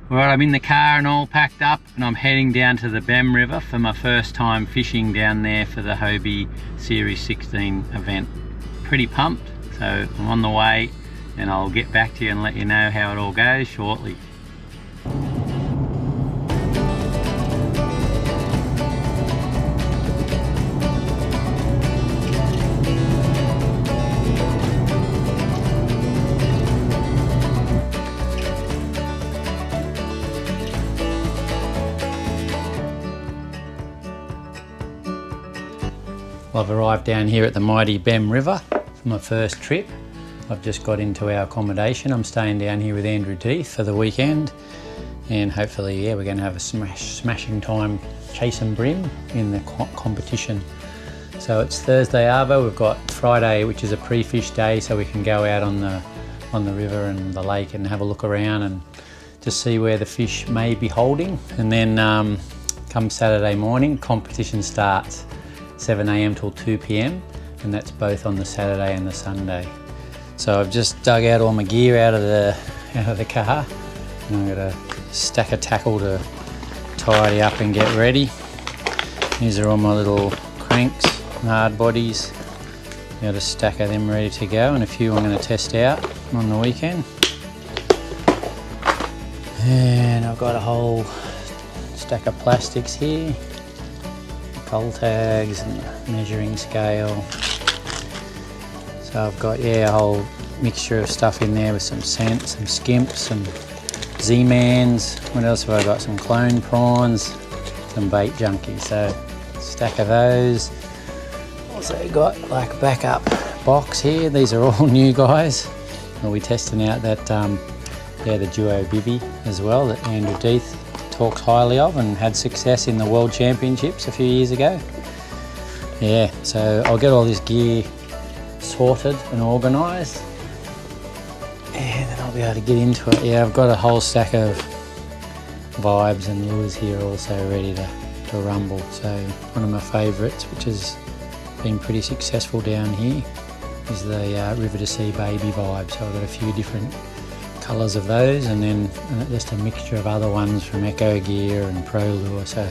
Right, I'm in the car and all packed up, and I'm heading down to the Bemm River for my first time fishing down there for the Hobie Series 16 event. Pretty pumped, so I'm on the way and I'll get back to you and let you know how it all goes shortly. I've arrived down here at the mighty Bemm River for my first trip. I've just got into our accommodation. I'm staying down here with Andrew Deeth for the weekend, and hopefully, yeah, we're going to have a smashing time chasing bream in the competition. So it's Thursday arvo. We've got Friday, which is a pre-fish day, so we can go out on the river and the lake and have a look around and just see where the fish may be holding. And then come Saturday morning, competition starts 7 AM till 2 PM, and that's both on the Saturday and the Sunday. So I've just dug out all my gear out of the car, and I've got a stack of tackle to tidy up and get ready. These are all my little cranks, hard bodies. Got a stack of them ready to go, and a few I'm going to test out on the weekend. And I've got a whole stack of plastics here. Cull tags and measuring scale. So I've got, yeah, a whole mixture of stuff in there with some scent, some skimps, some Z-mans. What else have I got? Some clone prawns, some bait junkies. So a stack of those. Also got like a backup box here. These are all new guys. We'll be testing out that, yeah, the duo bibby as well that Andrew Deeth talks highly of and had success in the World Championships a few years ago. Yeah, so I'll get all this gear sorted and organised, and then I'll be able to get into it. Yeah, I've got a whole stack of vibes and lures here also ready to rumble. So one of my favourites, which has been pretty successful down here, is the River to Sea Baby vibe. So I've got a few different colours of those, and then just a mixture of other ones from Echo Gear and Pro Lure. So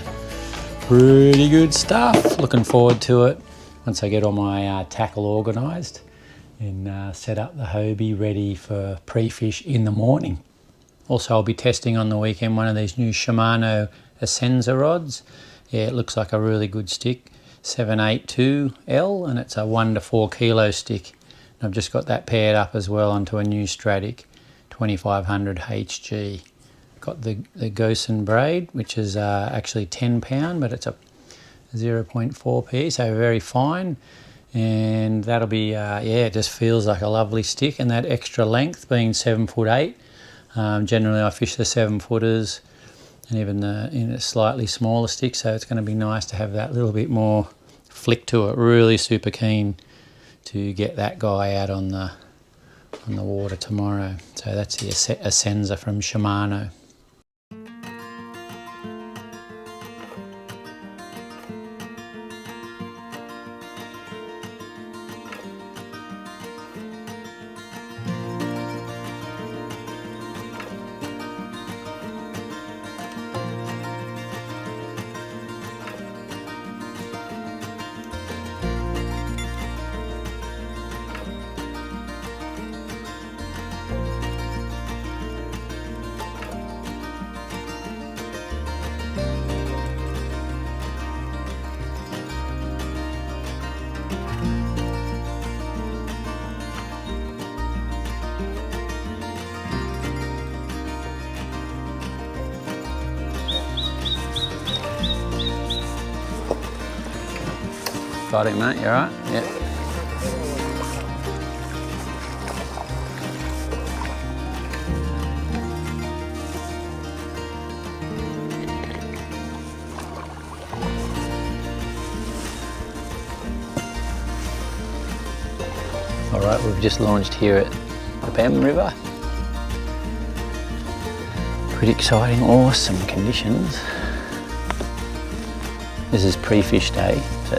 pretty good stuff. Looking forward to it once I get all my tackle organised and set up the Hobie ready for pre-fish in the morning. Also, I'll be testing on the weekend one of these new Shimano Essenza rods. Yeah, it looks like a really good stick, 782L, and it's a 1 to 4 kilo stick. And I've just got that paired up as well onto a new Stratic 2500 HG. Got the Gosen braid, which is actually 10 pound, but it's a 0.4p, so very fine. And that'll be, yeah, it just feels like a lovely stick. And that extra length being 7'8". Generally I fish the 7-footers and even in a slightly smaller stick, so it's going to be nice to have that little bit more flick to it. Really super keen to get that guy out on the water tomorrow. So that's the Essenza from Shimano. Got him, mate, you alright? Yeah. Alright, we've just launched here at the Bemm River. Pretty exciting, awesome conditions. This is pre-fish day, so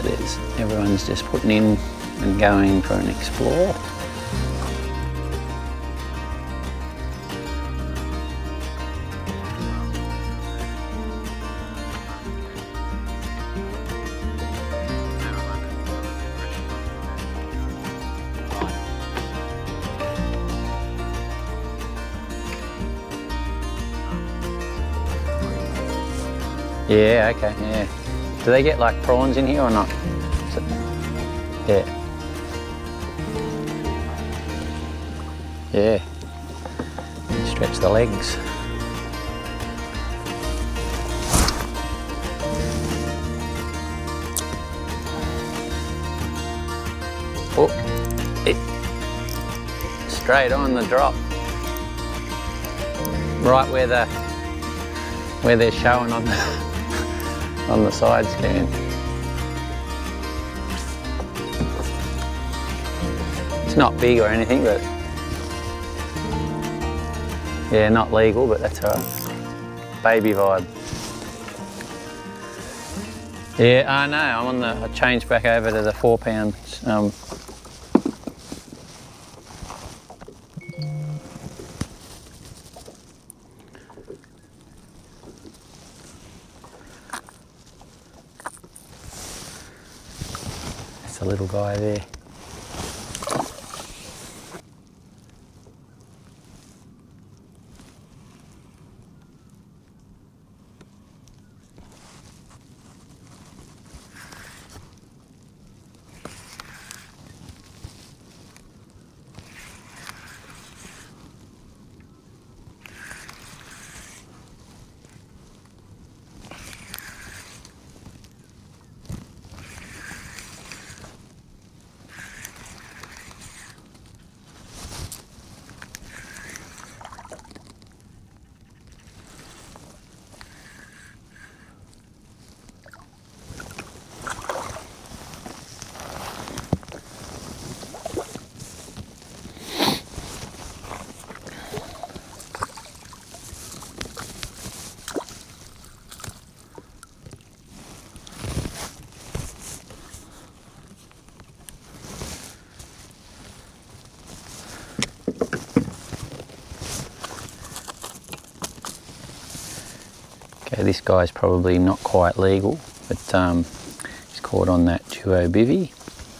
everyone's just putting in and going for an explore. Yeah, okay, yeah. Do they get like prawns in here or not? Yeah. Yeah. Stretch the legs. Oh, straight on the drop. Right where they're showing on the side scan. It's not big or anything, but yeah, not legal, but that's alright. Baby vibe. Yeah, I know. I changed back over to the 4 pounds. It's a little guy there. Okay, this guy's probably not quite legal, but he's caught on that duo bivvy,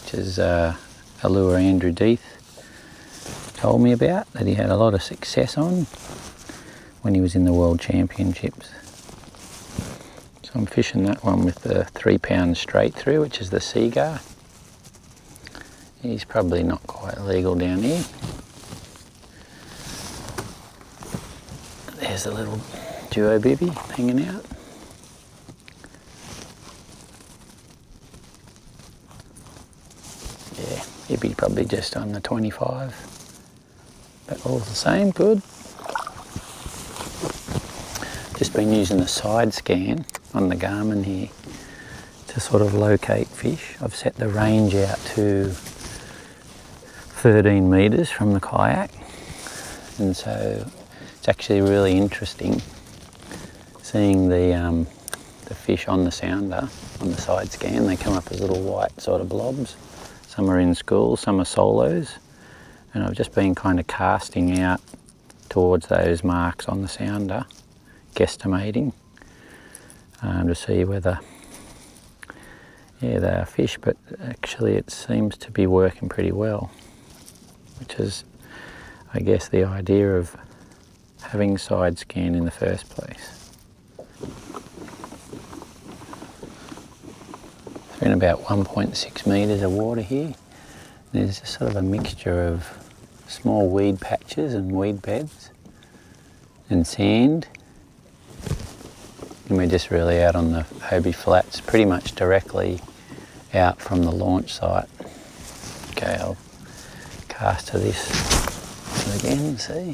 which is a lure Andrew Deeth told me about, that he had a lot of success on when he was in the World Championships. So I'm fishing that one with the 3 pound straight through, which is the Seagar. He's probably not quite legal down here. There's a little duo bivvy hanging out. Yeah, he'd be probably just on the 25, but all the same, good. Just been using the side scan on the Garmin here to sort of locate fish. I've set the range out to 13 metres from the kayak, and so it's actually really interesting seeing the fish on the sounder, on the side scan. They come up as little white sort of blobs. Some are in schools, some are solos, and I've just been kind of casting out towards those marks on the sounder, guesstimating to see whether, yeah, they are fish, but actually it seems to be working pretty well, which is, I guess, the idea of having side scan in the first place. We're in about 1.6 metres of water here. There's sort of a mixture of small weed patches and weed beds and sand. And we're just really out on the Hobie Flats, pretty much directly out from the launch site. Okay, I'll cast to this again and see.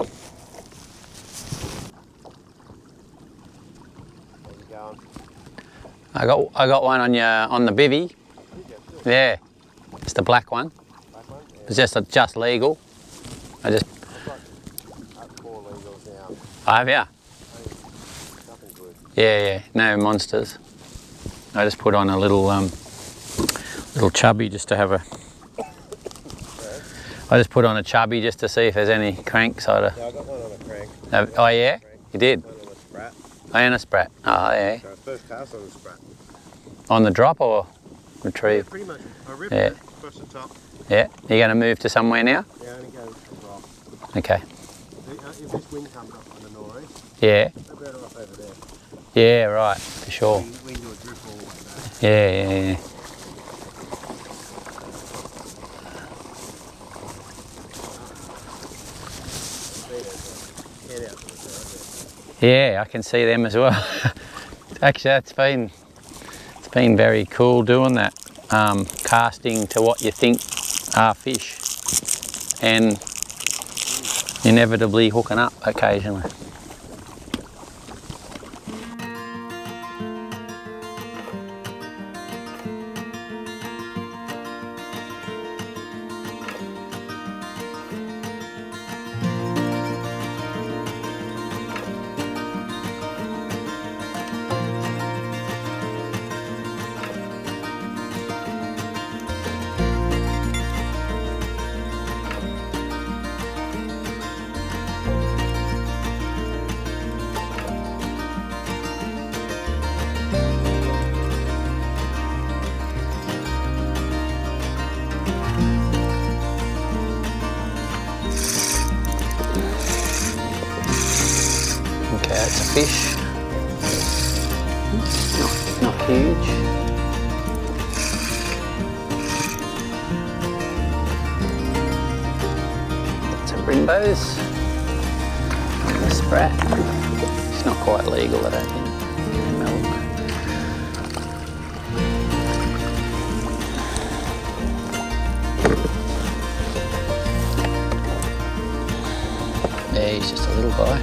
I got one on the bivvy. Yeah, it's the black one. It's just legal. I just. I have, yeah. Yeah, no monsters. I just put on a little chubby just to have a. I just put on a chubby just to see if there's any cranks. Yeah, I got one on a crank. Oh yeah, you did. One on a sprat. Oh, on a sprat. Oh yeah. So first cast on a sprat. On the drop or retrieve? Yeah, pretty much. I ripped it across the top. Yeah. You're going to move to somewhere now? Yeah, I'm going to go to the drop. Okay. If this wind comes up on the northeast, yeah, they're better off over there. Yeah, right, for sure. We can do a drip haul like that. Yeah. Yeah, I can see them as well. Actually, it's been very cool doing that, casting to what you think are fish, and inevitably hooking up occasionally. Okay, it's a fish. Not huge. Some rimbos. And a sprat. It's not quite legal, I don't think. Milk. Yeah, he's just a little guy.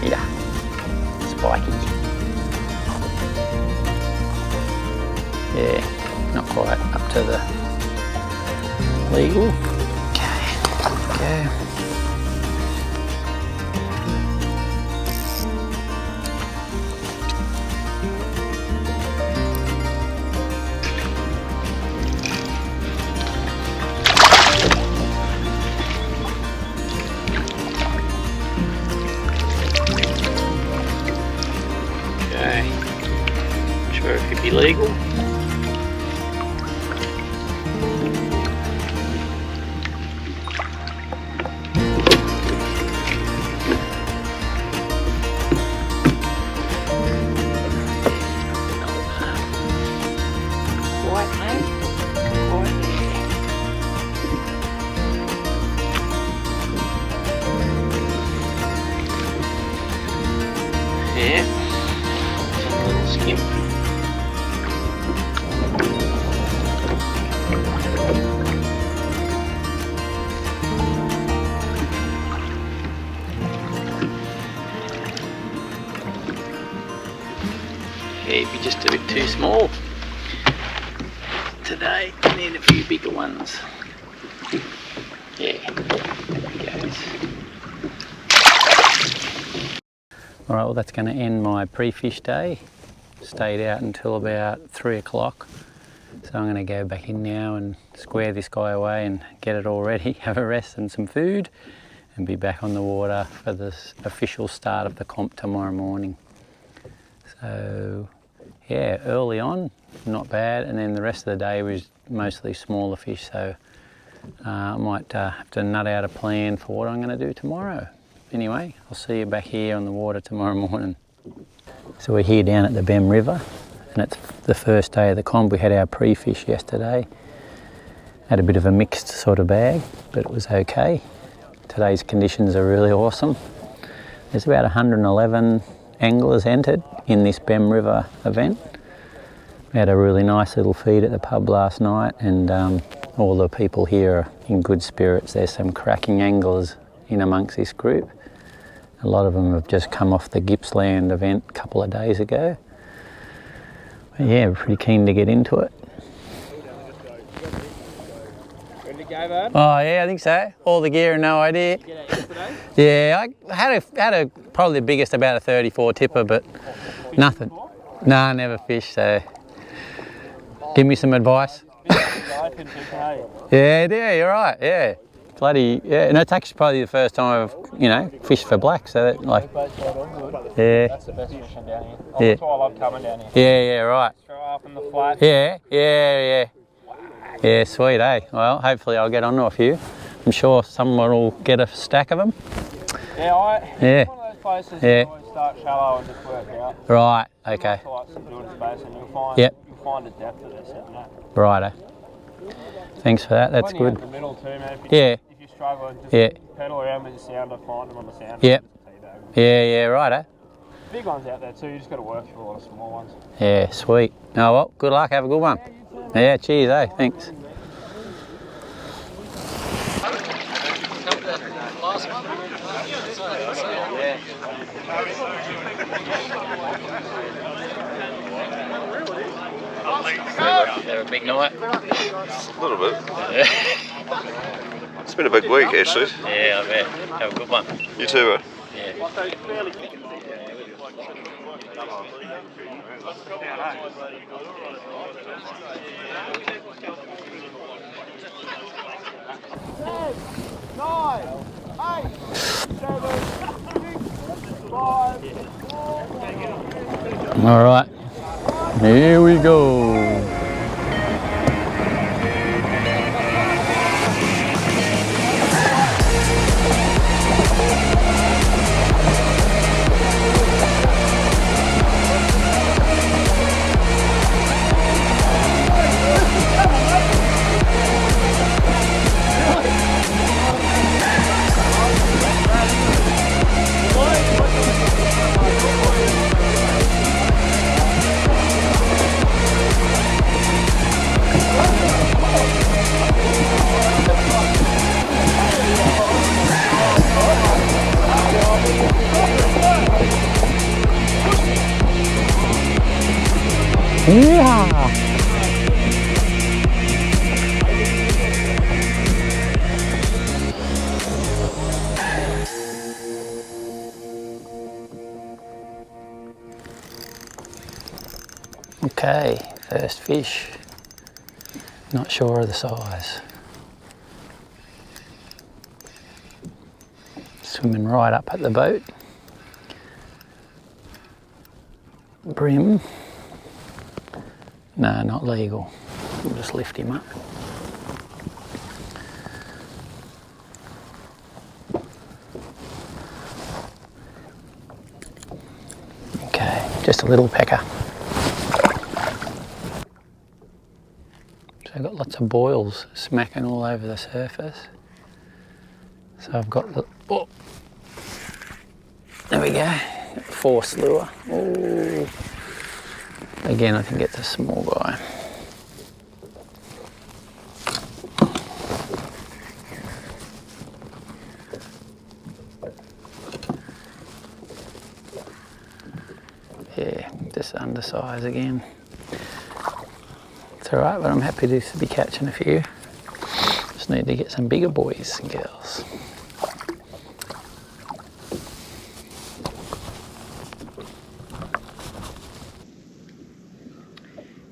Yeah, spiky. Yeah, not quite up to the legal. Okay, there we go. Sure it could be legal. Yeah, just a little skim. Maybe just a bit too small. Today I need a few bigger ones. Yeah, there he goes. Alright, well that's going to end my pre-fish day. Stayed out until about 3 o'clock. So I'm going to go back in now and square this guy away and get it all ready, have a rest and some food, and be back on the water for the official start of the comp tomorrow morning. So yeah, early on, not bad, and then the rest of the day was mostly smaller fish, so I might have to nut out a plan for what I'm going to do tomorrow. Anyway, I'll see you back here on the water tomorrow morning. So we're here down at the Bemm River, and it's the first day of the comp. We had our pre-fish yesterday. Had a bit of a mixed sort of bag, but it was okay. Today's conditions are really awesome. There's about 111 anglers entered in this Bemm River event. We had a really nice little feed at the pub last night, and all the people here are in good spirits. There's some cracking anglers in amongst this group. A lot of them have just come off the Gippsland event a couple of days ago. But yeah, we're pretty keen to get into it. Ready to go, bud? Oh yeah, I think so. All the gear and no idea. Did you get it yesterday? Yeah, I had a probably the biggest, about a 34 tipper, but nothing. Nah, never fished, so give me some advice. Yeah, you're right, yeah. Bloody, yeah, and it's actually probably the first time I've, you know, fished for black, so that, like, yeah. That's the best fishing down here. Yeah. That's why I love coming down here. Yeah, right. Straight up in the flat. Yeah. Yeah, sweet, eh? Well, hopefully I'll get onto a few. I'm sure someone will get a stack of them. Yeah, Yeah. one of those places Yeah. you always start shallow and just work out. Right, okay. So like some building space and you'll find Yep. you'll find a depth of this, you know. Righto. Thanks for that, that's Plenty out good. in the middle too, man. Yeah. If you struggle and just Yeah. pedal around with your sounder, find them on the sounder. Yep. and just teabag 'em. Yeah, righto. Big ones out there too, you just got to work through a lot of small ones. Yeah, sweet. Oh well, good luck, have a good one. Yeah, cheers, eh? Thanks. Have a big night? A little bit. It's been a big week actually. Yeah, I bet. Have a good one. You too, bro. Yeah. All right, here we go. Yeah. Okay, first fish. Not sure of the size. Swimming right up at the boat. Brim. No, not legal. We'll just lift him up. Okay, just a little pecker. So I've got lots of boils smacking all over the surface. So I've got the, oh, there we go, force lure. Oh. Again, I think it's a small guy. Yeah, just undersize again. It's all right, but I'm happy to be catching a few. Just need to get some bigger boys and girls.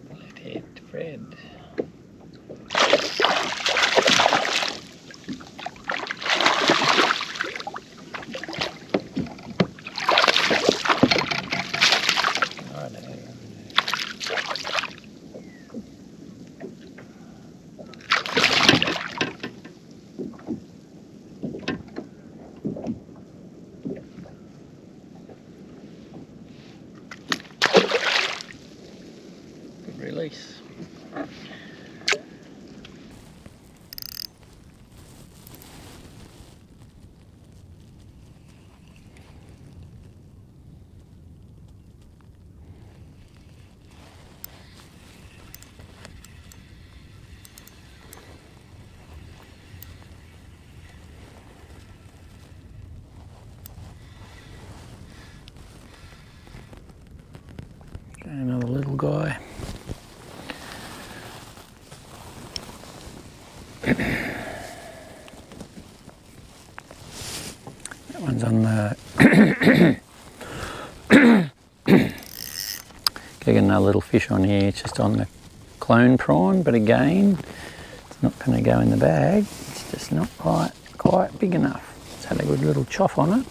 Flathead Fred. Good release. Another little guy. That one's on the get another little fish on here. It's just on the clone prawn, but again, it's not going to go in the bag. It's just not quite big enough. It's had a good little choff on it.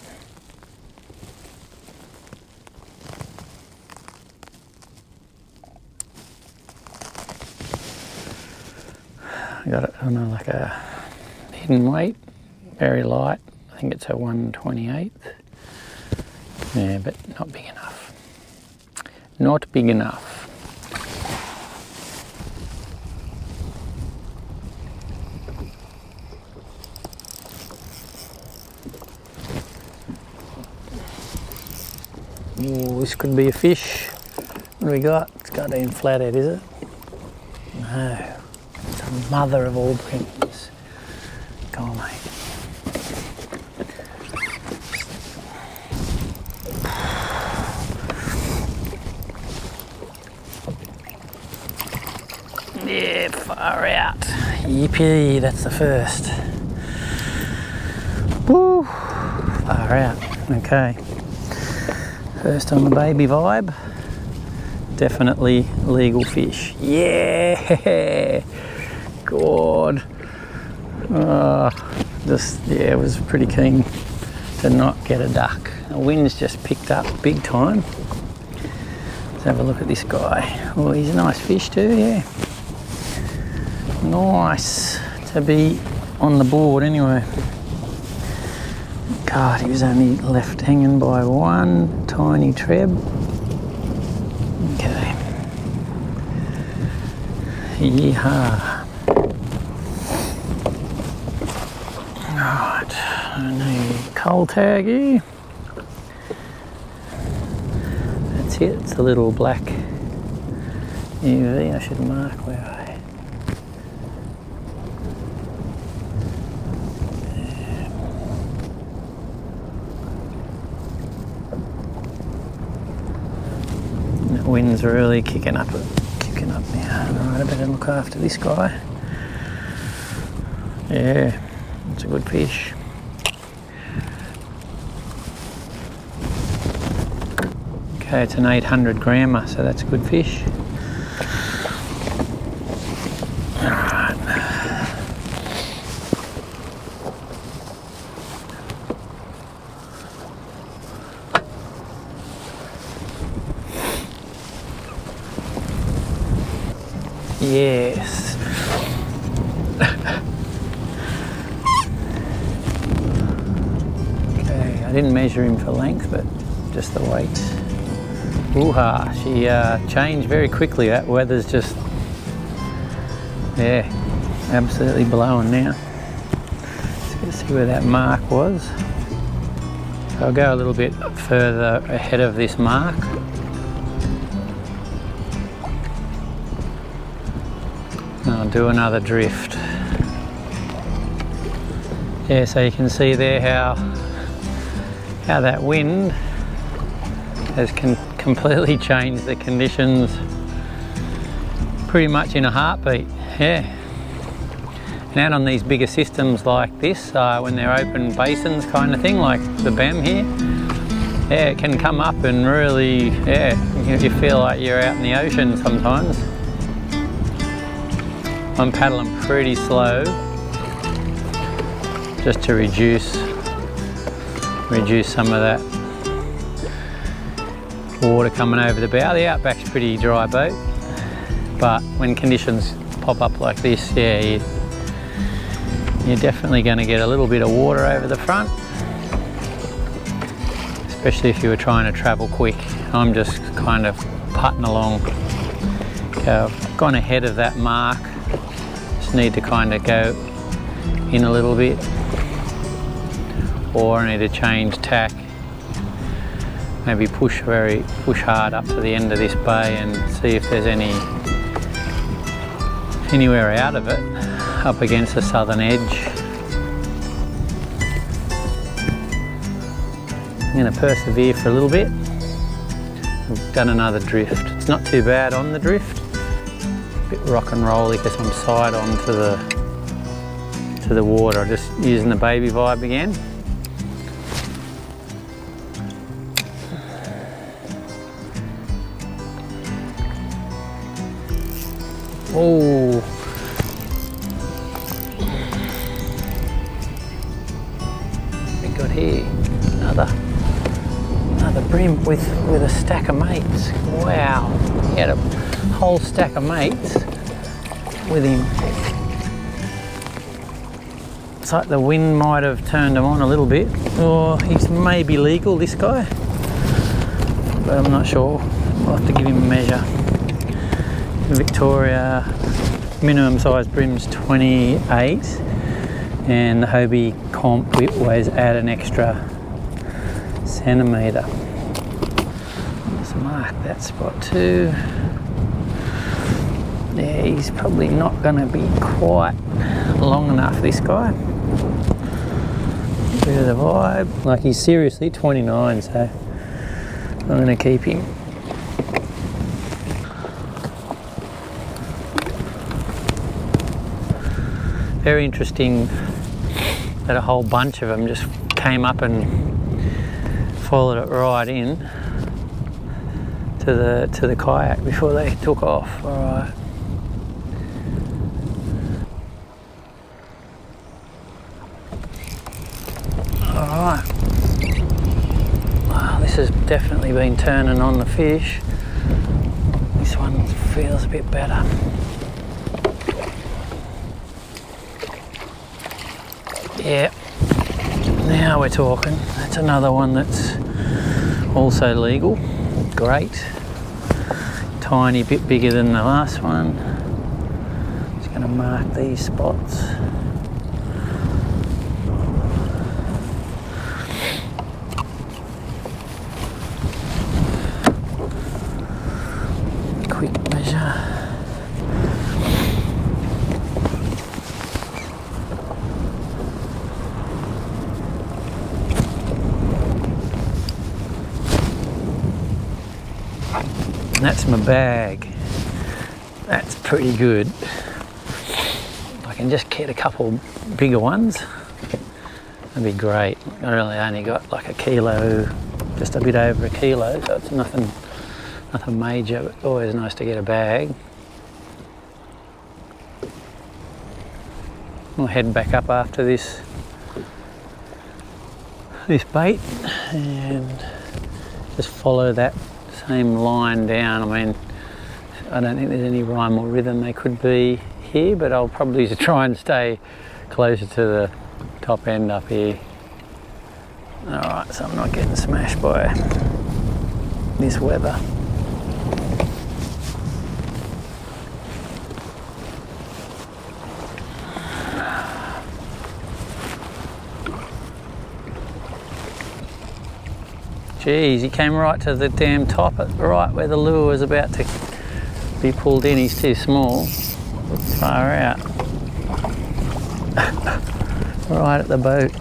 I got it on like a hidden weight, very light. I think it's a 1/28. Yeah, but not big enough. Not big enough. Oh, this could be a fish. What do we got? It's got to be in flathead, is it? No. It's a mother of all things. Go on, mate. Yeah, far out. Yippee, that's the first. Woo, far out. Okay. First on the baby vibe. Definitely legal fish. Yeah! God. Yeah, was pretty keen to not get a duck. The wind's just picked up big time. Let's have a look at this guy. Oh, he's a nice fish too, yeah. Nice to be on the board anyway. God, he was only left hanging by one tiny treb. Okay. Yeehaw. Right, I need coal tag here. That's it, it's a little black UV. I should mark where I. The wind's really kicking up now. Alright, I better look after this guy. Yeah, it's a good fish. Okay, it's an 800 grammer, so that's a good fish. Alright. Yes. Okay, I didn't measure him for length, but just the weight. Ooh-ha, she changed very quickly. That weather's just, yeah, absolutely blowing now. Let's see where that mark was. So I'll go a little bit further ahead of this mark. I'll do another drift. Yeah, so you can see there how that wind has completely changed the conditions pretty much in a heartbeat. Yeah. And out on these bigger systems like this, when they're open basins kind of thing, like the Bemm here, yeah, it can come up and really, yeah, you feel like you're out in the ocean sometimes. I'm paddling pretty slow just to reduce some of that water coming over the bow. The Outback's pretty dry boat, but when conditions pop up like this, yeah, you're definitely going to get a little bit of water over the front, especially if you were trying to travel quick. I'm just kind of putting along. I've gone ahead of that mark. Need to kind of go in a little bit, or I need to change tack, maybe push hard up to the end of this bay and see if there's anywhere out of it up against the southern edge. I'm going to persevere for a little bit. I've done another drift. It's not too bad on the drift. Bit rock and rolly because I'm side on to the water. I'm just using the baby vibe again. Oh, we got here another bream with a stack of mates. Wow, he had a whole stack of mates with him. It's like the wind might have turned him on a little bit. Or he's maybe legal, this guy. but I'm not sure. I'll have to give him a measure. In Victoria, minimum size brim's 28, and the Hobie comp we always add an extra centimetre. Let's mark that spot too. Yeah, he's probably not going to be quite long enough, this guy. Bit of the vibe. Like, he's seriously 29, so I'm going to keep him. Very interesting that a whole bunch of them just came up and followed it right in to the kayak before they took off. All right. Alright, wow, this has definitely been turning on the fish. This one feels a bit better. Yeah, now we're talking. That's another one that's also legal. Great. Tiny bit bigger than the last one. Just going to mark these spots. Quick measure. And that's my bag. That's pretty good. I can just get a couple bigger ones. That'd be great. I really only got like a kilo, just a bit over a kilo, so it's nothing major, but always nice to get a bag. We'll head back up after this bait and just follow that same line down. I mean, I don't think there's any rhyme or rhythm they could be here, but I'll probably try and stay closer to the top end up here. Alright, so I'm not getting smashed by this weather. Geez, he came right to the damn top, right where the lure was about to be pulled in. He's too small. Far out. Right at the boat.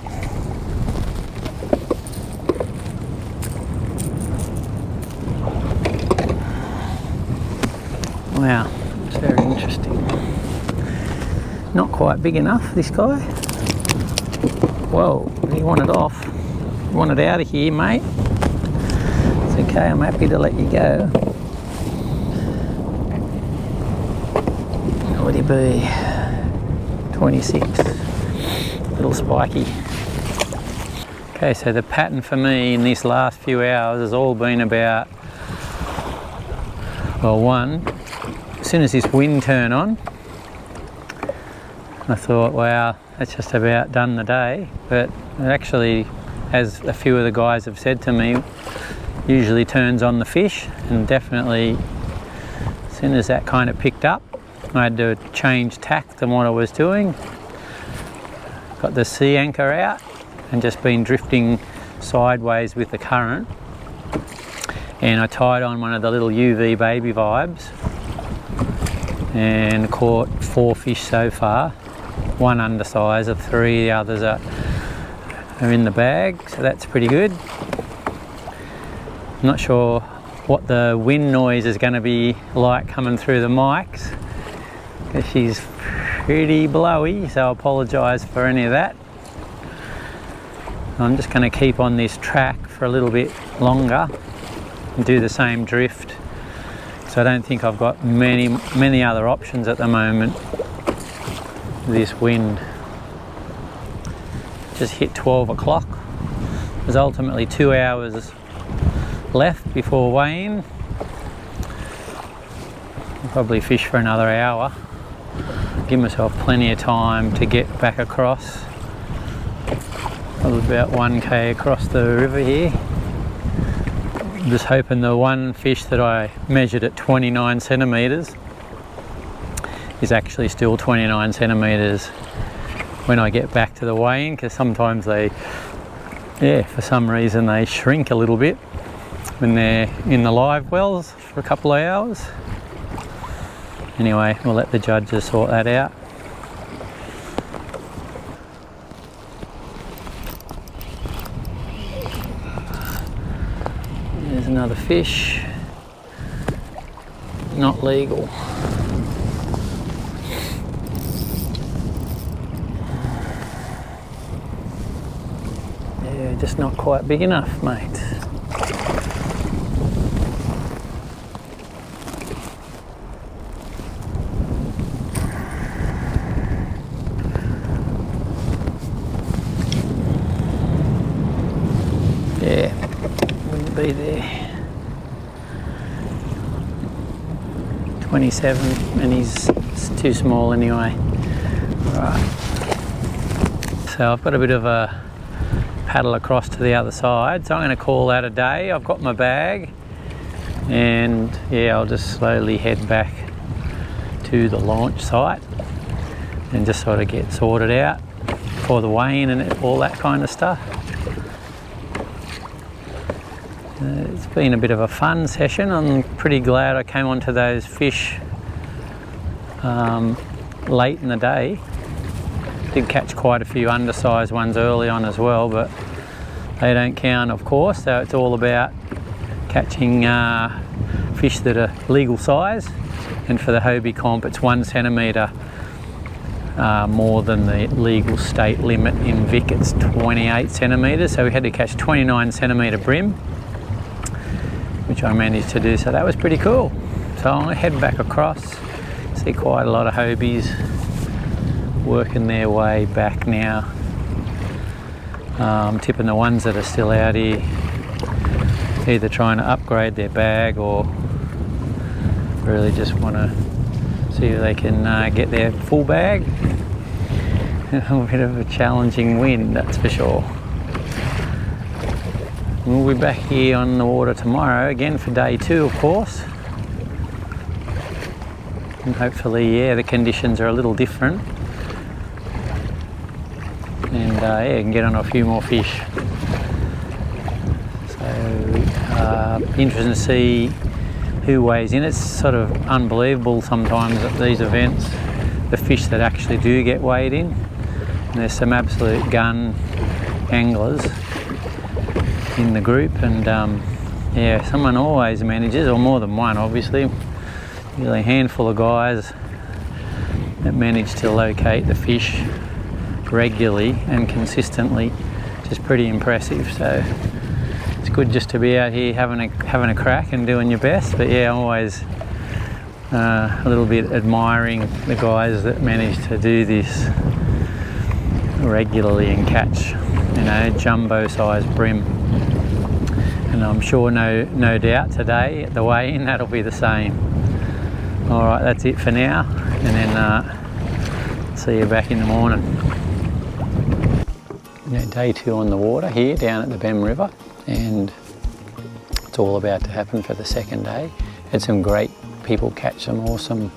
Wow, it's very interesting. Not quite big enough, this guy. Whoa, he wanted off. You wanted out of here, mate. It's okay, I'm happy to let you go. What would he be? 26. A little spiky. Okay, so the pattern for me in this last few hours has all been about, well, one, as soon as this wind turned on, I thought, wow, that's just about done the day. But it actually, as a few of the guys have said to me, usually turns on the fish, and definitely as soon as that kind of picked up, I had to change tack than what I was doing. Got the sea anchor out and just been drifting sideways with the current, and I tied on one of the little UV baby vibes and caught 4 fish so far. One undersize of 3, the others are in the bag, so that's pretty good. I'm not sure what the wind noise is going to be like coming through the mics, because she's pretty blowy, so I apologise for any of that. I'm just going to keep on this track for a little bit longer and do the same drift, so I don't think I've got many other options at the moment with this wind. Just hit 12 o'clock. There's ultimately 2 hours left before weighing. I'll probably fish for another hour. Give myself plenty of time to get back across. Probably about 1k across the river here. I'm just hoping the one fish that I measured at 29 centimetres is actually still 29 centimetres when I get back to the weigh-in, because sometimes they, for some reason they shrink a little bit when they're in the live wells for a couple of hours. Anyway, we'll let the judges sort that out. There's another fish. Not legal. Yeah, just not quite big enough, mate. Yeah, wouldn't be there. 27, and he's too small anyway. Right. So I've got a bit of a paddle across to the other side, so I'm going to call that a day. I've got my bag, and yeah, I'll just slowly head back to the launch site and just sort of get sorted out for the weigh-in and all that kind of stuff. It's been a bit of a fun session. I'm pretty glad I came onto those fish late in the day. Did catch quite a few undersized ones early on as well, but they don't count, of course. So it's all about catching fish that are legal size, and for the Hobie comp it's 1 centimetre more than the legal state limit. In Vic it's 28 centimetres, so we had to catch 29 centimetre brim, which I managed to do, so that was pretty cool. So I'm going to head back across. See quite a lot of Hobies working their way back now. I'm tipping the ones that are still out here either trying to upgrade their bag or really just want to see if they can get their full bag. A bit of a challenging wind, that's for sure. We'll be back here on the water tomorrow again for day 2, of course. And hopefully, yeah, the conditions are a little different. And yeah, you can get on a few more fish. So, interesting to see who weighs in. It's sort of unbelievable sometimes at these events, the fish that actually do get weighed in. And there's some absolute gun anglers in the group, and yeah, someone always manages, or more than one obviously, really a handful of guys that manage to locate the fish regularly and consistently, which is pretty impressive. So it's good just to be out here having a crack and doing your best. But yeah, I'm always a little bit admiring the guys that manage to do this regularly and catch, you know, jumbo sized brim. And I'm sure no doubt today at the weigh-in that'll be the same. Alright, that's it for now, and then see you back in the morning. Yeah, day 2 on the water here down at the Bemm River, and it's all about to happen for the second day. Had some great people catch some awesome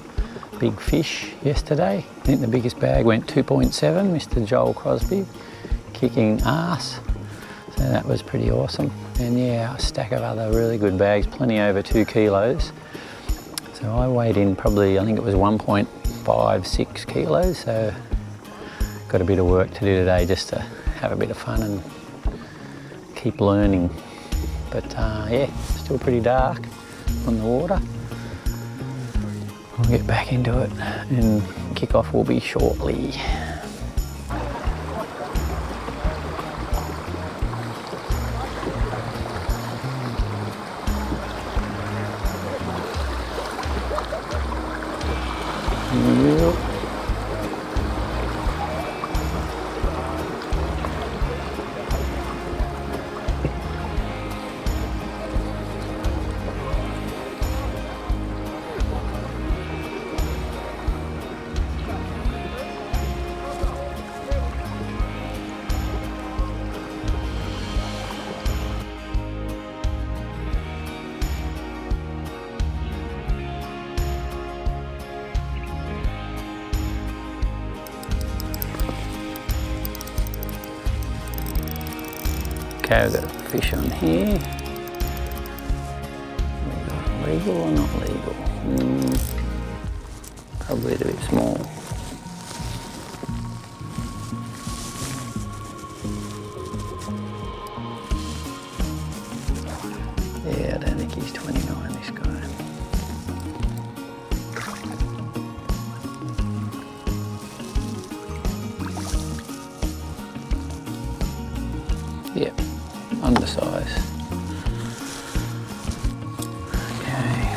big fish yesterday. I think the biggest bag went 2.7, Mr. Joel Crosby, kicking ass. So that was pretty awesome. And yeah, a stack of other really good bags, plenty over 2 kilos. So I weighed in probably, I think it was 1.56 kilos. So got a bit of work to do today just to have a bit of fun and keep learning. But yeah, still pretty dark on the water. I'll get back into it, and kick-off will be shortly. Yep. Okay, we've got a fish on here. We got legal or not legal? Probably a bit small. Yeah, I don't think he's 29, this guy. Yep, undersized. Okay.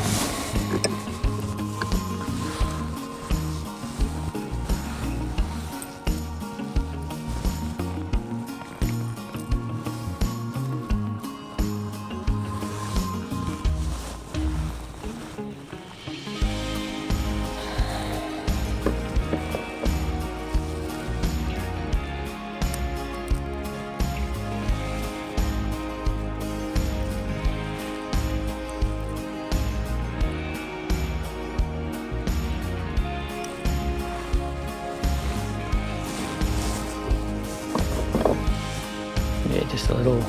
Yeah, just a little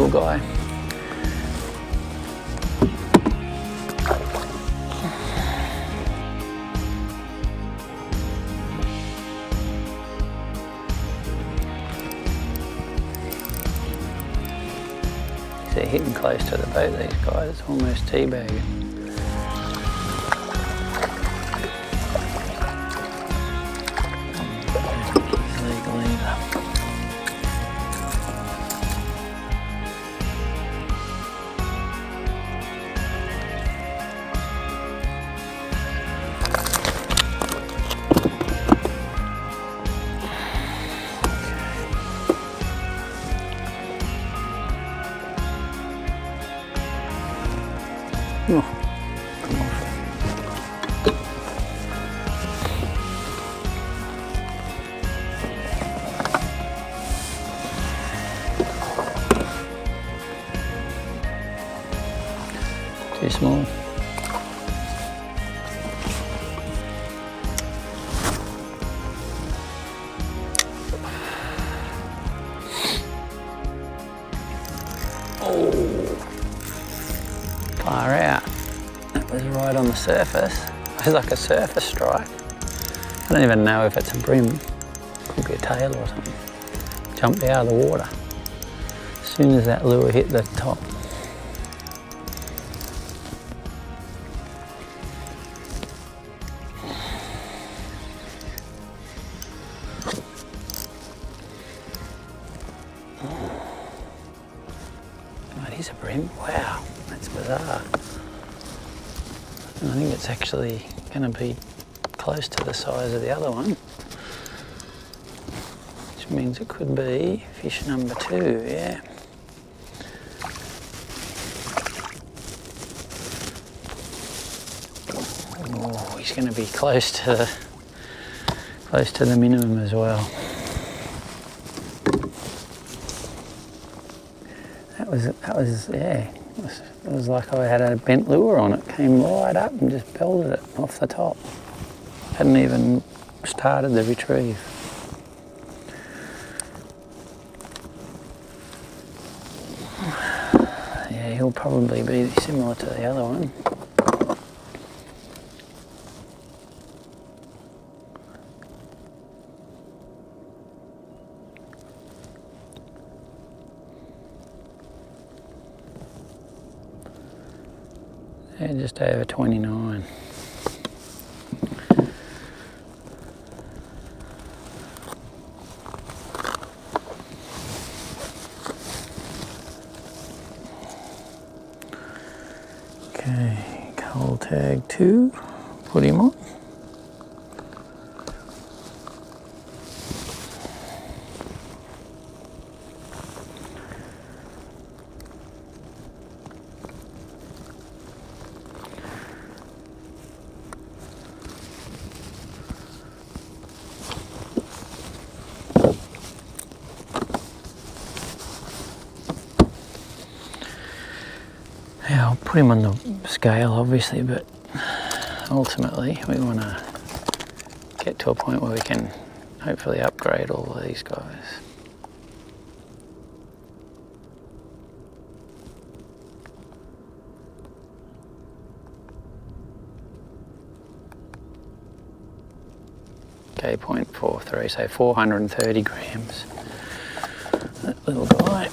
guy. They're hitting close to the boat, these guys. It's almost teabagging. It's legal either. Oh, come off. Too small. Oh. Far out. That was right on the surface. It was like a surface strike. I don't even know if it's a brim. Could be a tail or something. Jumped out of the water as soon as that lure hit the top. Oh, it is a brim. Wow, that's bizarre. I think it's actually going to be close to the size of the other one, which means it could be fish number 2, yeah. Oh, he's going to be close to the minimum as well. That was yeah. It was like I had a bent lure on it, came right up and just belted it off the top. Hadn't even started the retrieve. Yeah, he'll probably be similar to the other one. Yeah, just over 29. Okay, cull tag 2, put him on. Yeah, I'll put him on the scale obviously, but ultimately we want to get to a point where we can hopefully upgrade all of these guys. Okay, 0.43, so 430 grams. That little guy.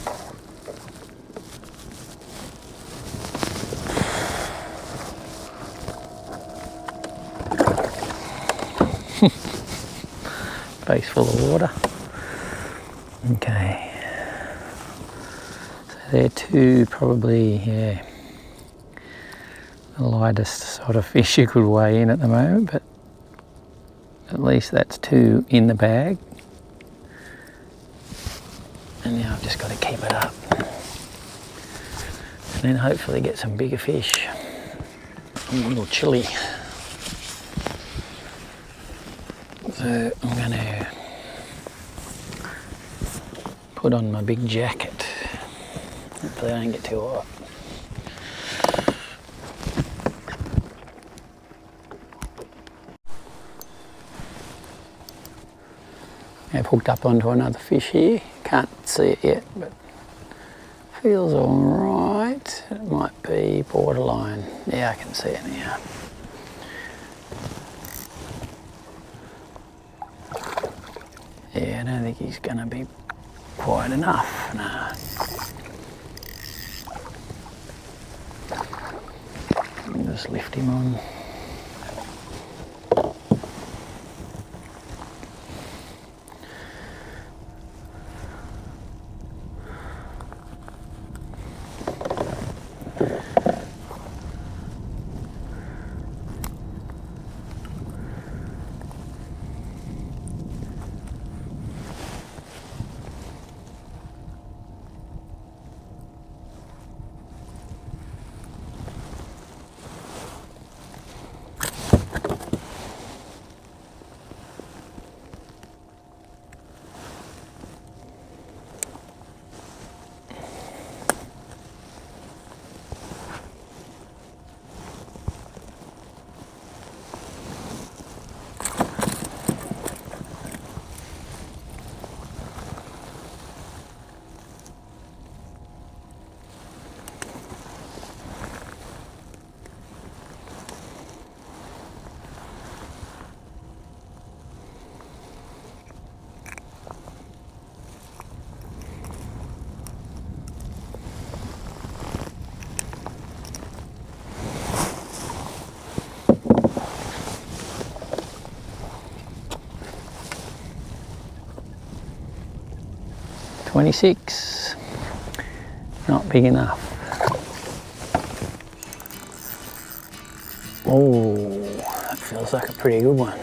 Face full of water. Okay. So they're two probably, yeah, the lightest sort of fish you could weigh in at the moment, but at least that's two in the bag. And now I've just got to keep it up. And then hopefully get some bigger fish. I'm a little chilly. So I'm going to put on my big jacket. Hopefully I don't get too hot. I've hooked up onto another fish here. Can't see it yet, but feels alright. It might be borderline. Yeah, I can see it now. Yeah, I don't think he's going to be quite enough. No. I'll just lift him on. $26, not big enough. Oh, that feels like a pretty good one.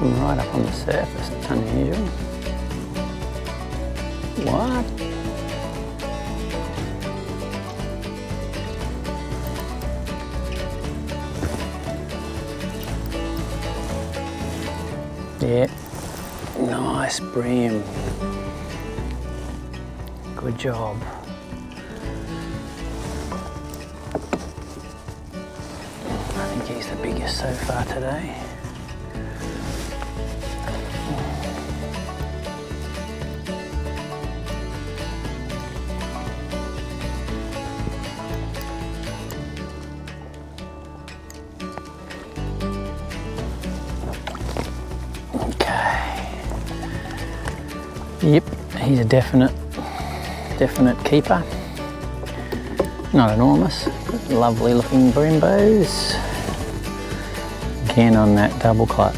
Right up on the surface, it's unusual. What? Yeah, nice bream. Good job. I think he's the biggest so far today. Yep, he's a definite keeper. Not enormous, but lovely looking brimbos. Again on that double clutch.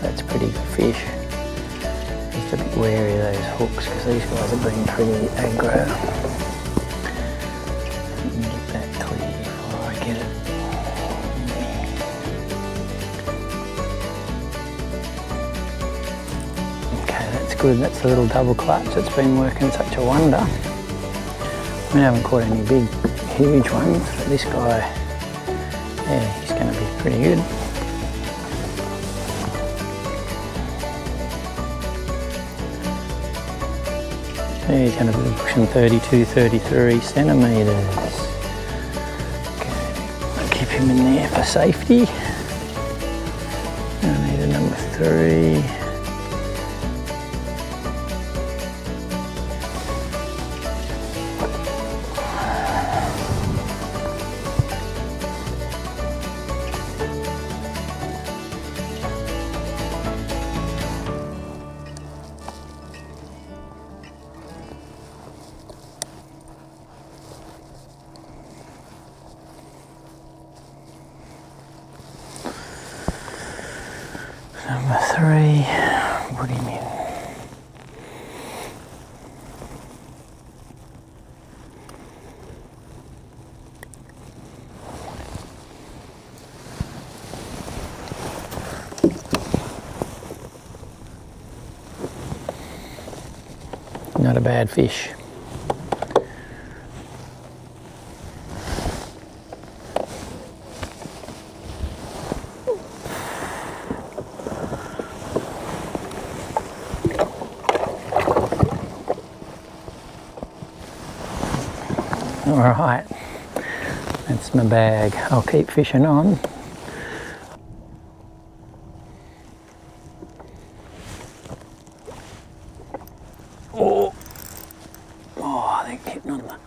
That's a pretty good fish. Just a bit wary of those hooks because these guys have been pretty aggro. Let me get that clear before I get it. Okay, that's good. That's the little double clutch that's been working such a wonder. I mean, I haven't caught any big, huge ones, but this guy, yeah, he's going to be pretty good. Yeah, he's going to be pushing 32, 33 centimetres. Okay, I'll keep him in there for safety. I need a number 3. Number 3, put him in. Not a bad fish. Alright, that's my bag. I'll keep fishing on. Oh, I think hitting on the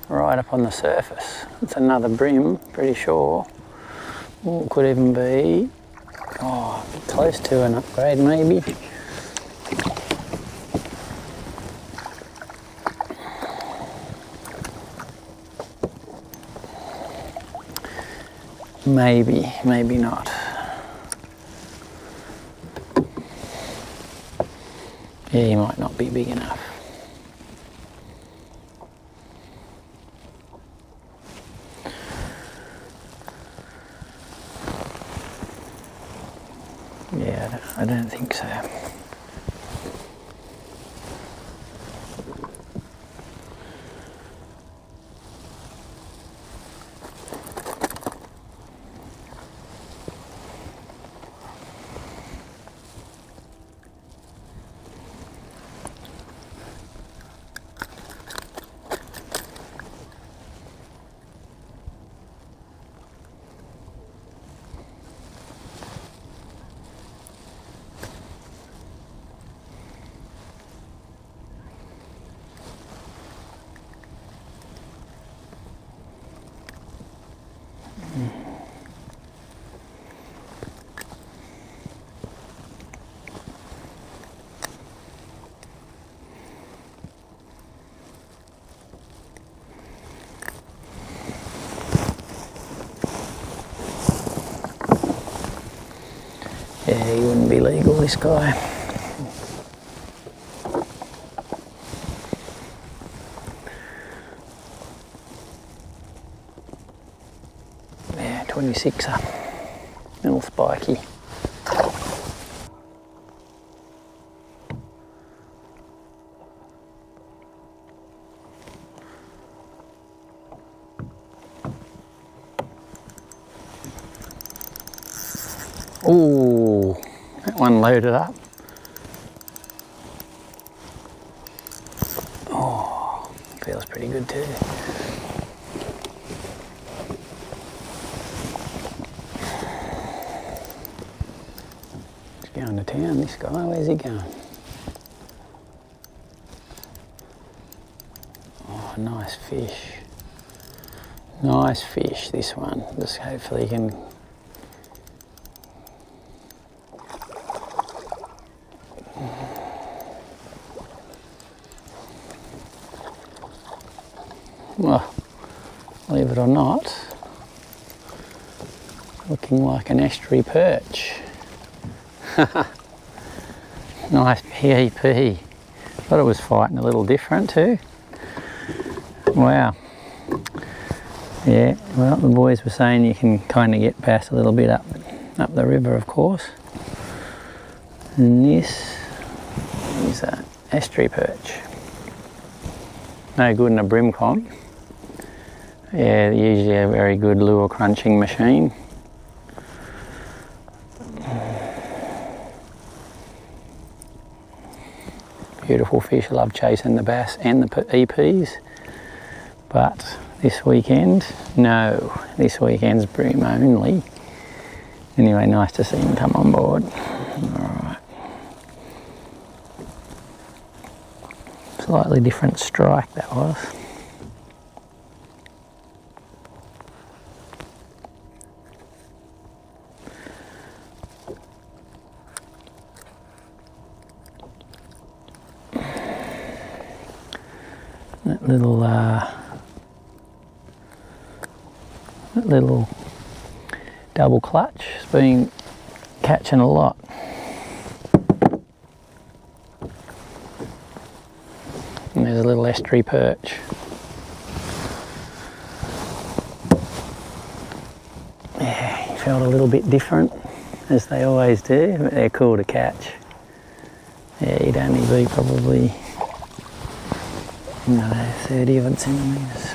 right up on the surface. It's another brim, pretty sure. Oh, could even be close to an upgrade maybe. Maybe, maybe not. Yeah, he might not be big enough. Yeah, I don't think so. Yeah, he wouldn't be legal, this guy. Yeah, 26er. Little spiky. Ooh, that one loaded up. Oh, feels pretty good too. He's going to town, this guy. Where's he going? Oh, nice fish. Nice fish, this one. Just hopefully he can. Well, believe it or not, looking like an estuary perch. Nice PEP. Thought it was fighting a little different too. Wow. Yeah, well, the boys were saying you can kind of get bass a little bit up the river, of course. And this is an estuary perch. No good in a brim con. Yeah, usually a very good lure crunching machine. beautiful fish. I love chasing the bass and the EPs. But this weekend, no. This weekend's bream only. Anyway, nice to see him come on board. Alright. Slightly different strike that was. That little double clutch has been catching a lot. And there's a little estuary perch. Yeah, he felt a little bit different, as they always do, but they're cool to catch. Yeah, he'd only be probably, 30 odd centimetres.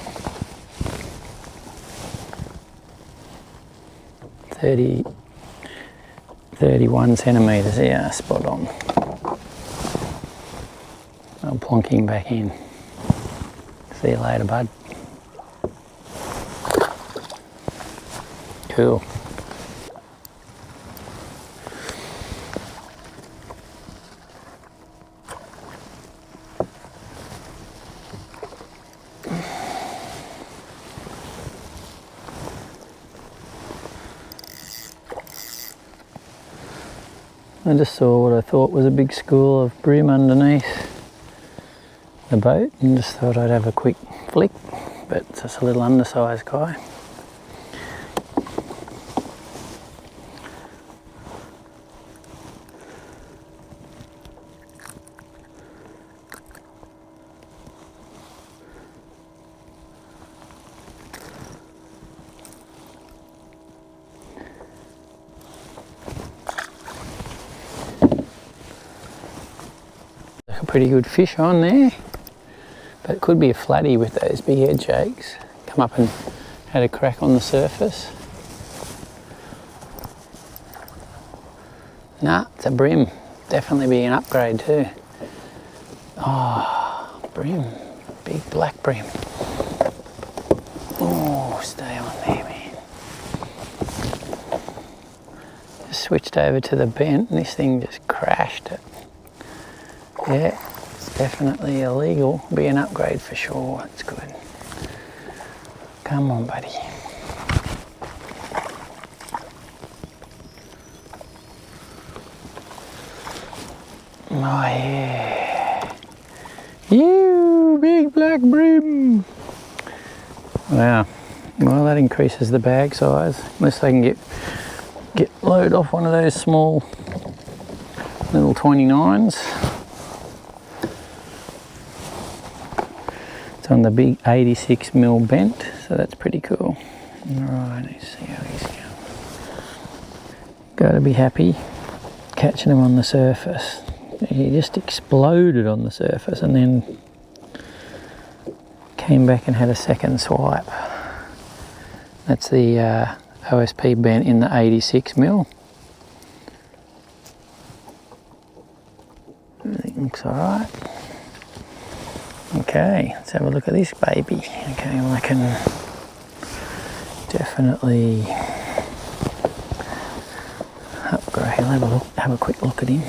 31 centimetres, yeah, spot on. I'll plonk him back in. See you later, bud. Cool. I just saw what I thought was a big school of bream underneath the boat and just thought I'd have a quick flick, but it's just a little undersized guy. A pretty good fish on there, but it could be a flatty with those big head shakes. Come up and had a crack on the surface. Nah, it's a bream. Definitely be an upgrade too. Oh, bream, big black bream. Oh, stay on there, man. Just switched over to the bent and this thing just crashed it. Yeah, it's definitely illegal. Be an upgrade for sure. That's good. Come on, buddy. Oh yeah. You big black bream. Wow. Well, that increases the bag size. Unless they can get load off one of those small little 29s. On the big 86mm bent, so that's pretty cool. Alright, let's see how he's going. Gotta be happy catching him on the surface. He just exploded on the surface and then came back and had a second swipe. That's the OSP bent in the 86mm. Everything looks alright. Okay, let's have a look at this baby. Okay, well I can definitely upgrade. I'll have a quick look at him.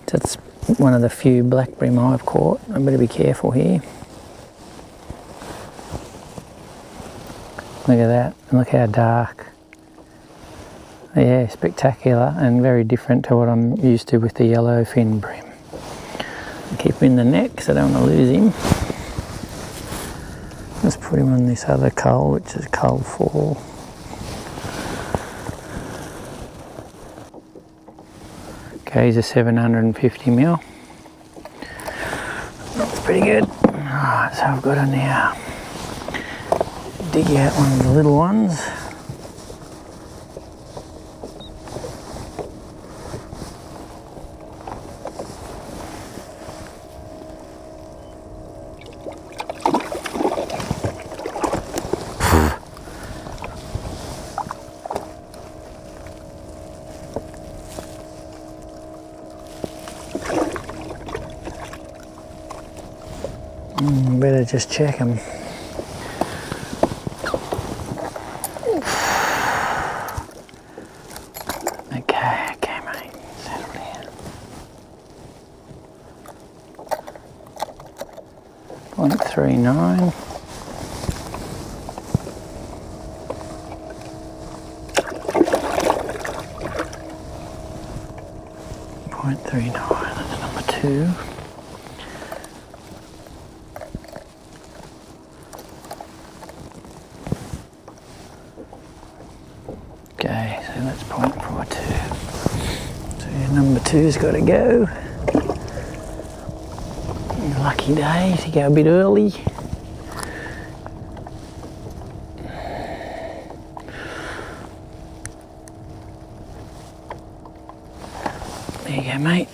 That's one of the few black bream I've caught. I better be careful here. Look at that, and look how dark. Yeah, spectacular and very different to what I'm used to with the yellow fin bream. Keep him in the net because I don't want to lose him. Let's put him on this other cull, which is cull 4. Okay, he's a 750mm. That's pretty good. Alright, so I've got to now dig out one of the little ones. better just check them. Okay, mate, settle down. 0.39. That's number 2. Okay, so that's 0.42. So your number 2's got to go. Lucky day to go a bit early. There you go, mate.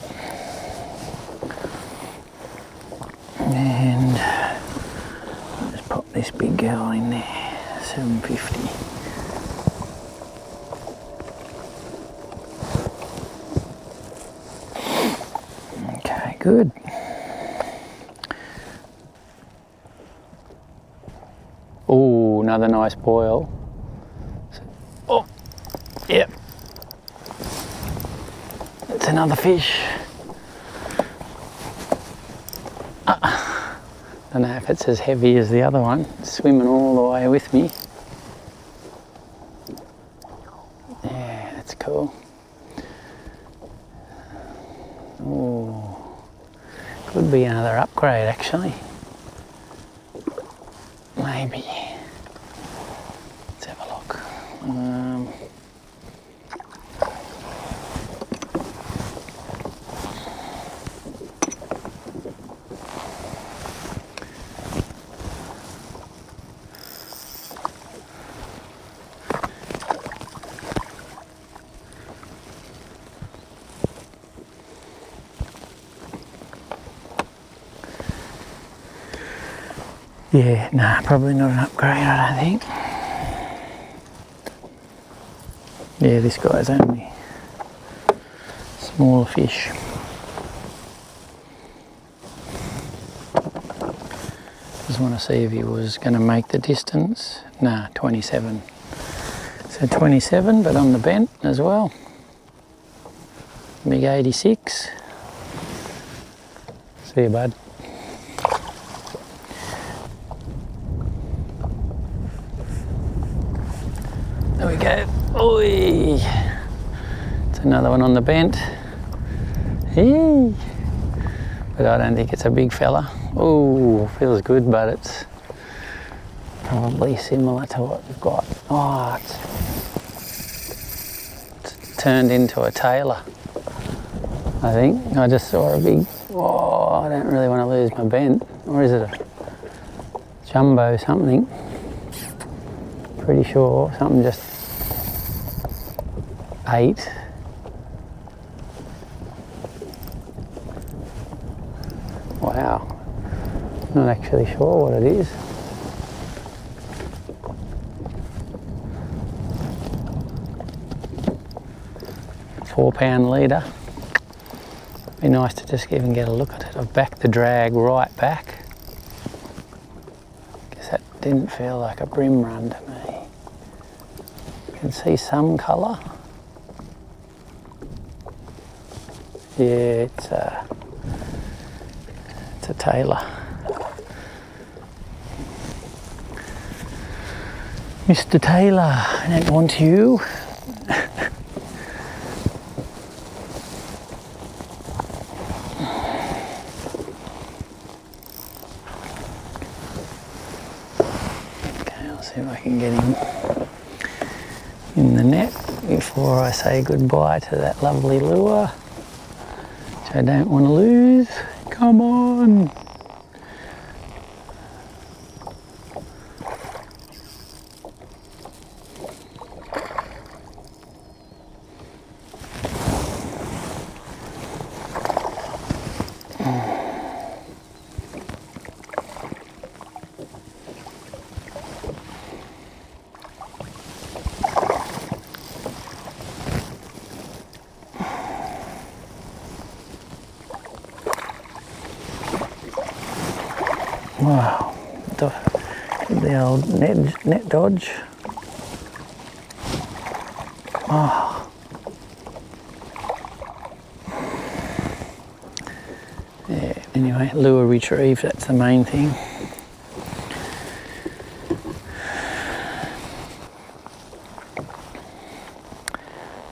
And just pop this big girl in there, 750. Okay, good. Oh, another nice boil. Oh, yep. It's another fish. Don't know if it's as heavy as the other one. It's swimming all the way with me. Yeah, that's cool. Oh, could be another upgrade actually. Maybe. Let's have a look. Yeah, nah, probably not an upgrade, I don't think. Yeah, this guy's only smaller fish. Just want to see if he was going to make the distance. Nah, 27. So 27, but on the bent as well. Big 86. See you, bud. There we go. Oi! It's another one on the bent. Hey! But I don't think it's a big fella. Oh, feels good, but it's probably similar to what we've got. Oh, it's turned into a tailor, I think. I just saw a big, oh, I don't really want to lose my bent. Or is it a jumbo something? Pretty sure something just ate. Wow, not actually sure what it is. £4 leader. Be nice to just even get a look at it. I've backed the drag right back. Guess that didn't feel like a brim run to me. You can see some colour. Yeah, it's a tailor. Mr. Taylor, I don't want you. Okay, I'll see if I can get him in the net before I say goodbye to that lovely lure, which I don't want to lose. Come on! Wow, the old net dodge. Oh. Yeah, anyway, lure retrieved, that's the main thing.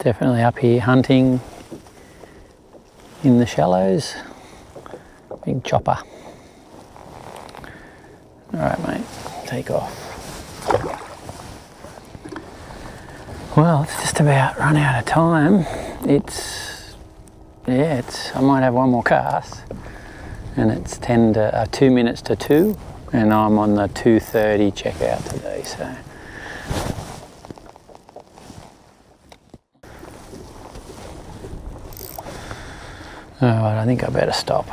Definitely up here hunting in the shallows. Big chopper. Alright mate, take off. Well, it's just about run out of time. I might have one more cast, and it's 2 minutes to 2, and I'm on the 2:30 checkout today, so. Alright, I think I better stop.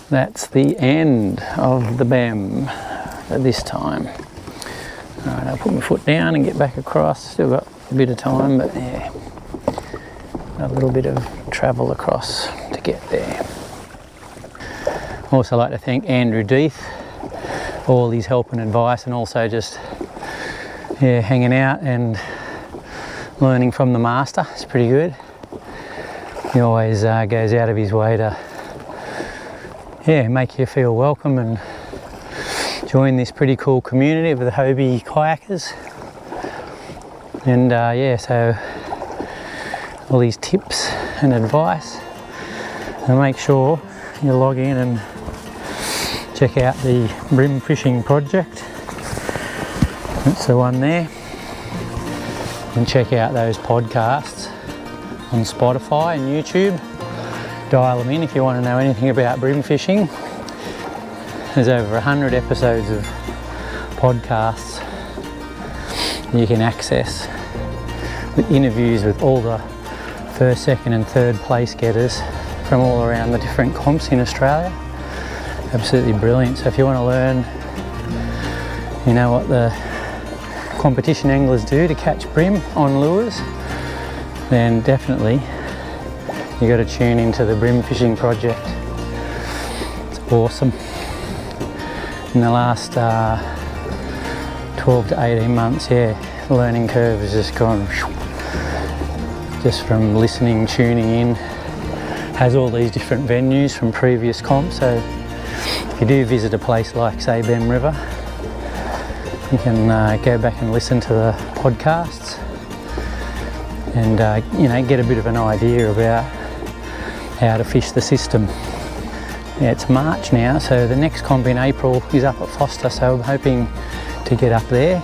That's the end of the Bemm at this time. Alright, I'll put my foot down and get back across. Still got a bit of time, but yeah, a little bit of travel across to get there. Also like to thank Andrew Deeth, all his help and advice, and also just hanging out and learning from the master. It's pretty good. He always goes out of his way to make you feel welcome and join this pretty cool community of the Hobie kayakers. And so all these tips and advice, and make sure you log in and check out the Bemm Fishing project. That's the one there. And check out those podcasts on Spotify and YouTube. Dial them in if you want to know anything about bream fishing. There's over 100 episodes of podcasts you can access with interviews with all the first, second and third place getters from all around the different comps in Australia. Absolutely brilliant. So if you want to learn, what the competition anglers do to catch bream on lures, then definitely you got to tune into the Bemm Fishing project. It's awesome. In the last 12 to 18 months, the learning curve has just gone just from listening, tuning in. Has all these different venues from previous comps, so if you do visit a place like, say, Bemm River, you can go back and listen to the podcasts and get a bit of an idea about how to fish the system. It's March now, so the next comp in April is up at Foster, so I'm hoping to get up there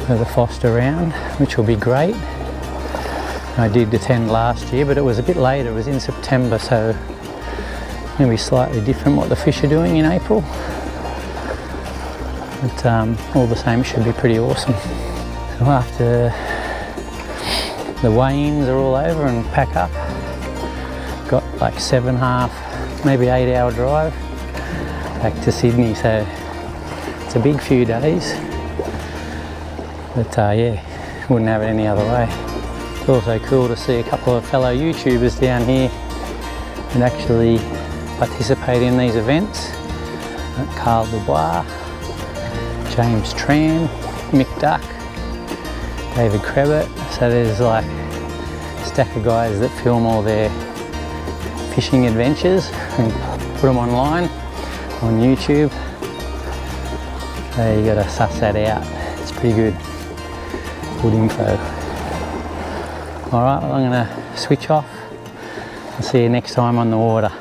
for the Foster round, which will be great. I did attend last year, but it was a bit later, it was in September, so it's going to be slightly different what the fish are doing in April. But all the same, it should be pretty awesome. So after the weigh-ins are all over and pack up, got like 7.5, maybe 8 hour drive back to Sydney, so it's a big few days, but wouldn't have it any other way. It's also cool to see a couple of fellow YouTubers down here that actually participate in these events. Carl Dubois, James Tran, Mick Duck, David Krebit. So there's like a stack of guys that film all their fishing adventures and put them online on YouTube. So you got to suss that out. It's pretty good info. Alright, well, I'm going to switch off. I'll see you next time on the water.